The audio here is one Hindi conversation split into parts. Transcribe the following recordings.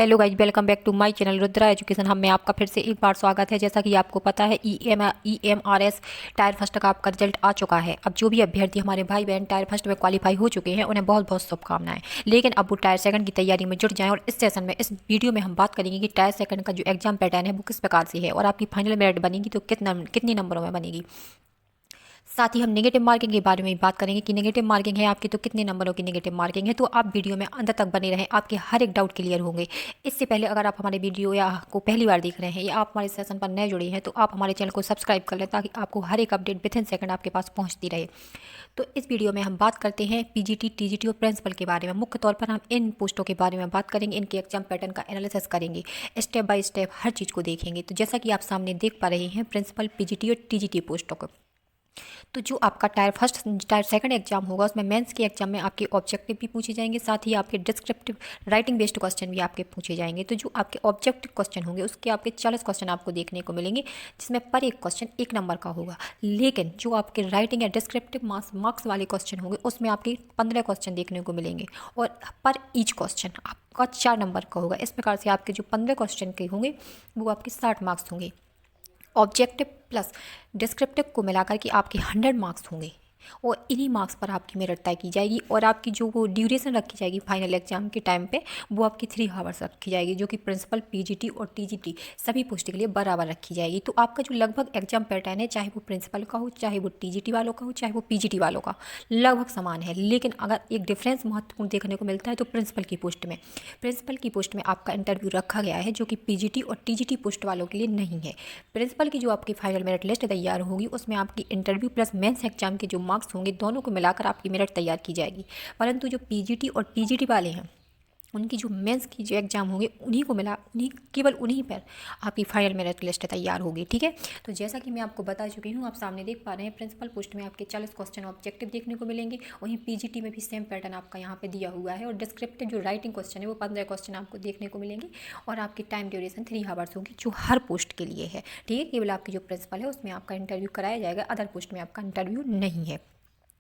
Hello guys, welcome back to my channel Rudra education. हम में आपका फिर से एक बार स्वागत है। जैसा कि आपको पता है EMRS टायर फर्स्ट का आपका रिजल्ट आ चुका है। अब जो भी अभ्यर्थी हमारे भाई बहन टायर फर्स्ट में क्वालिफाई हो चुके हैं उन्हें बहुत बहुत शुभकामनाएं। लेकिन अब वो टायर सेकंड की तैयारी में जुट जाएं। और इस सेशन में, इस वीडियो में हम बात करेंगे कि टायर सेकंड का जो एग्जाम पैटर्न है वो किस प्रकार से है और आपकी फाइनल मेरिट बनेगी तो कितनी नंबरों में बनेगी। साथ ही हम नेगेटिव मार्किंग के बारे में भी बात करेंगे कि नेगेटिव मार्किंग है आपकी तो कितने नंबरों की नेगेटिव मार्किंग है। तो आप वीडियो में अंत तक बने रहें, आपके हर एक डाउट क्लियर होंगे। इससे पहले अगर आप हमारे वीडियो या को पहली बार देख रहे हैं या आप हमारे सेशन पर नए जुड़े हैं तो आप हमारे चैनल को सब्सक्राइब कर लें ताकि आपको हर एक अपडेट विथिन सेकंड आपके पास पहुंचती रहे। तो इस वीडियो में हम बात करते हैं पीजीटी, टीजीटी और प्रिंसिपल के बारे में। मुख्य तौर पर हम इन पोस्टों के बारे में बात करेंगे, इनके एग्जाम पैटर्न का एनालिसिस करेंगे, स्टेप बाय स्टेप हर चीज़ को देखेंगे। तो जैसा कि आप सामने देख पा रहे हैं प्रिंसिपल, पीजीटी और टीजीटी पोस्टों को। तो जो आपका tyre first tier second exam होगा उसमें मेंस के एग्जाम में आपके ऑब्जेक्टिव भी पूछे जाएंगे, साथ ही आपके डिस्क्रिप्टिव राइटिंग बेस्ड क्वेश्चन भी आपके पूछे जाएंगे। तो जो आपके ऑब्जेक्टिव क्वेश्चन होंगे उसके आपके 40 क्वेश्चन आपको देखने को मिलेंगे, जिसमें पर एक क्वेश्चन 1 नंबर का होगा। लेकिन जो आपके राइटिंग या डिस्क्रिप्टिव मार्क्स वाले क्वेश्चन होंगे उसमें आपके 15 क्वेश्चन देखने को मिलेंगे और पर ईच क्वेश्चन आपका 4 नंबर का होगा। इस प्रकार से आपके जो 15 क्वेश्चन के होंगे वो आपके 60 मार्क्स होंगे। ऑब्जेक्टिव प्लस डिस्क्रिप्टिव को मिलाकर के आपके 100 मार्क्स होंगे और इन्हीं मार्क्स पर आपकी मेरिट तय की जाएगी। और आपकी जो वो ड्यूरेशन रखी जाएगी फाइनल एग्जाम के टाइम पे वो आपकी 3 आवर्स रखी जाएगी, जो कि प्रिंसिपल, पीजीटी और टीजीटी सभी पोस्ट के लिए बराबर रखी जाएगी। तो आपका जो लगभग एग्जाम पैटर्न है, चाहे वो प्रिंसिपल का हो, चाहे वो टीजीटी वालों का हो, चाहे वो पीजीटी वालों का, लगभग समान है। लेकिन अगर एक डिफरेंस महत्वपूर्ण देखने को मिलता है तो प्रिंसिपल की पोस्ट में आपका इंटरव्यू रखा गया है, जो कि पीजीटी और टीजीटी पोस्ट वालों के लिए नहीं है। प्रिंसिपल की जो आपकी फाइनल मेरिट लिस्ट तैयार होगी उसमें आपकी इंटरव्यू प्लस मेंस एग्जाम के जो मार्क्स होंगे दोनों को मिलाकर आपकी मेरिट तैयार की जाएगी। परंतु जो पीजीटी और टीजीटी वाले हैं उनकी जो मेंस की जो एग्जाम होंगे केवल उन्हीं पर आपकी फाइनल मेरिट लिस्ट तैयार होगी। ठीक है, तो जैसा कि मैं आपको बता चुकी हूँ, आप सामने देख पा रहे हैं प्रिंसिपल पोस्ट में आपके 40 क्वेश्चन ऑब्जेक्टिव देखने को मिलेंगे। वहीं पीजीटी में भी सेम पैटर्न आपका यहाँ पे दिया हुआ है और डिस्क्रिप्टिव जो राइटिंग क्वेश्चन है वो 15 क्वेश्चन आपको देखने को मिलेंगे और आपकी टाइम ड्यूरेशन 3 आवर्स होगी, जो हर पोस्ट के लिए है। ठीक है, केवल आपकी जो प्रिंसिपल है उसमें आपका इंटरव्यू कराया जाएगा, अदर पोस्ट में आपका इंटरव्यू नहीं है।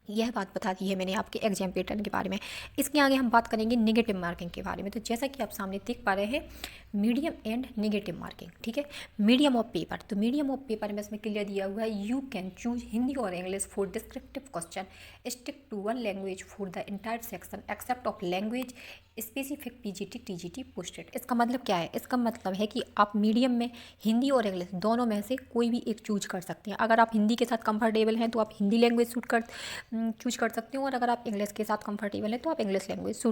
यह बात बता दी है मैंने आपके एग्जाम पैटर्न के बारे में। इसके आगे हम बात करेंगे नेगेटिव मार्किंग के बारे में। तो जैसा कि आप सामने देख पा रहे हैं मीडियम एंड नेगेटिव मार्किंग। ठीक है, मीडियम ऑफ पेपर, तो मीडियम ऑफ पेपर में इसमें क्लियर दिया हुआ है, यू कैन चूज हिंदी और English for descriptive question, stick to one language for the entire section except of language specific PGT TGT posted. इसका मतलब क्या है? इसका मतलब है कि आप मीडियम में हिंदी और इंग्लिश दोनों में से कोई भी एक चूज कर सकते हैं। अगर आप हिंदी के साथ कंफर्टेबल हैं तो आप हिंदी लैंग्वेज चूज कर सकते हो, और अगर आप इंग्लिश के साथ कंफर्टेबल हैं तो आप इंग्लिश लैंग्वेज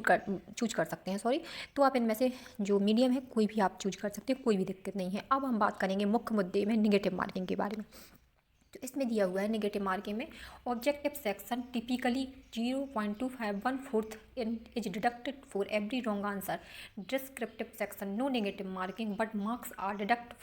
चूज कर सकते हैं। तो आप इनमें से जो मीडियम है कोई भी आप चूज कर सकते हैं, कोई भी दिक्कत नहीं है। अब हम बात करेंगे मुख्य मुद्दे में नेगेटिव मार्किंग के बारे में। तो इसमें दिया हुआ है नेगेटिव मार्किंग में objective section typically 0.251 in is deducted for every wrong answer. Descriptive section no negative marking but marks are deduct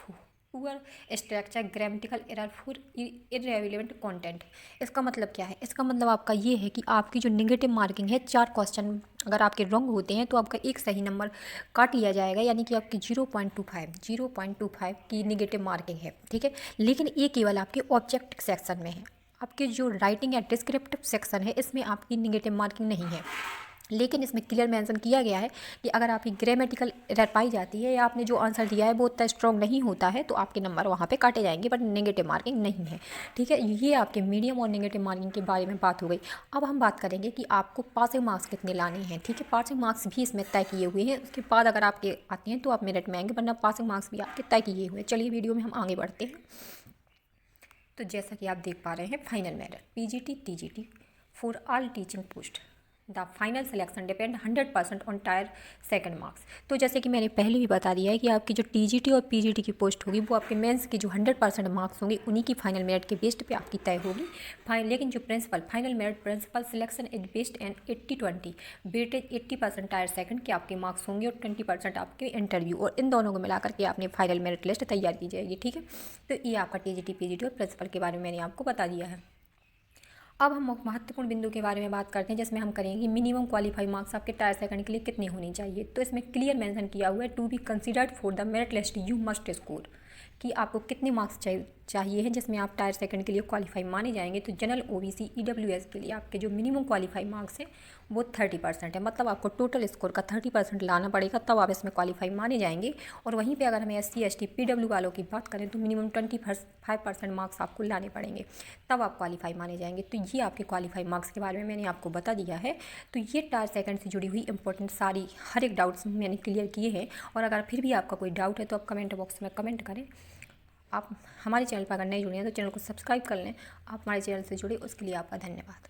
poor structure, grammatical error for irrelevant content. इसका मतलब क्या है? इसका मतलब आपका ये है कि आपकी जो नेगेटिव मार्किंग है, 4 क्वेश्चन अगर आपके रॉन्ग होते हैं तो आपका एक सही नंबर काट लिया जाएगा, यानी कि आपकी 0.25 की नेगेटिव मार्किंग है। ठीक है, लेकिन ये केवल आपके ऑब्जेक्ट सेक्शन में है। आपके जो राइटिंग या डिस्क्रिप्टिव सेक्शन है इसमें आपकी नेगेटिव मार्किंग नहीं है। लेकिन इसमें क्लियर मेंशन किया गया है कि अगर आपकी ग्रामेटिकल एरर पाई जाती है या आपने जो आंसर दिया है वो उतना स्ट्रॉन्ग नहीं होता है तो आपके नंबर वहाँ पे काटे जाएंगे, बट नेगेटिव मार्किंग नहीं है। ठीक है, ये आपके मीडियम और नेगेटिव मार्किंग के बारे में बात हो गई। अब हम बात करेंगे कि आपको पासिंग मार्क्स कितने लाने हैं। ठीक है, पासिंग मार्क्स भी इसमें तय किए हुए हैं। उसके बाद अगर आपके आते हैं तो आप मेरिट में आएंगे, वरना पासिंग मार्क्स भी आपके तय किए हुए हैं। चलिए वीडियो में हम आगे बढ़ते हैं। तो जैसा कि आप देख पा रहे हैं final merit PGT TGT for all teaching post, the final selection depend 100% on tyre second marks. तो जैसे कि मैंने पहले भी बता दिया है कि आपकी जो टीजीटी और पीजीटी की पोस्ट होगी वो आपके मेंस की जो 100% मार्क्स होंगे उन्हीं की फाइनल मेरिट के बेस्ड पे आपकी तय होगी। लेकिन जो final merit principle selection is based and 80-20 weightage 80% tier second के आपके मार्क्स होंगे और 20% आपके इंटरव्यू, और इन दोनों को मिलाकर के आपने फाइनल मेरिट लिस्ट तैयार की जाएगी। ठीक है, तो ये आपका टीजीटी पीजीटी और प्रिंसिपल के बारे में मैंने आपको बता दिया है। अब हम महत्वपूर्ण बिंदु के बारे में बात करते हैं, जिसमें हम करेंगे मिनिमम क्वालिफाई मार्क्स आपके टायर सेकंड के लिए कितने होने चाहिए। तो इसमें क्लियर मेंशन किया हुआ है, to be considered for the merit list you must score, कि आपको कितने मार्क्स चाहिए चाहिए हैं जिसमें आप टायर सेकंड के लिए क्वालिफाई माने जाएंगे, तो जनरल ओबीसी ईडब्ल्यूएस के लिए आपके जो मिनिमम क्वालिफाई मार्क्स हैं वो 30% है। मतलब आपको टोटल स्कोर का 30% लाना पड़ेगा, तब आप इसमें क्वालिफाई माने जाएंगे। और वहीं पे अगर हमें SC ST PW वालों की बात करें तो मिनिमम 25% मार्क्स आपको लाने पड़ेंगे, तब आप क्वालिफाई माने जाएंगे। तो ये आपके क्वालिफाई मार्क्स के बारे में मैंने आपको बता दिया है। तो ये टायर सेकंड से जुड़ी हुई इंपॉर्टेंट सारी हर एक डाउट्स मैंने क्लियर किए हैं। और अगर फिर भी आपका कोई डाउट है तो आप कमेंट बॉक्स में कमेंट करें। आप हमारे चैनल पर अगर नए जुड़े हैं तो चैनल को सब्सक्राइब कर लें। आप हमारे चैनल से जुड़े उसके लिए आपका धन्यवाद।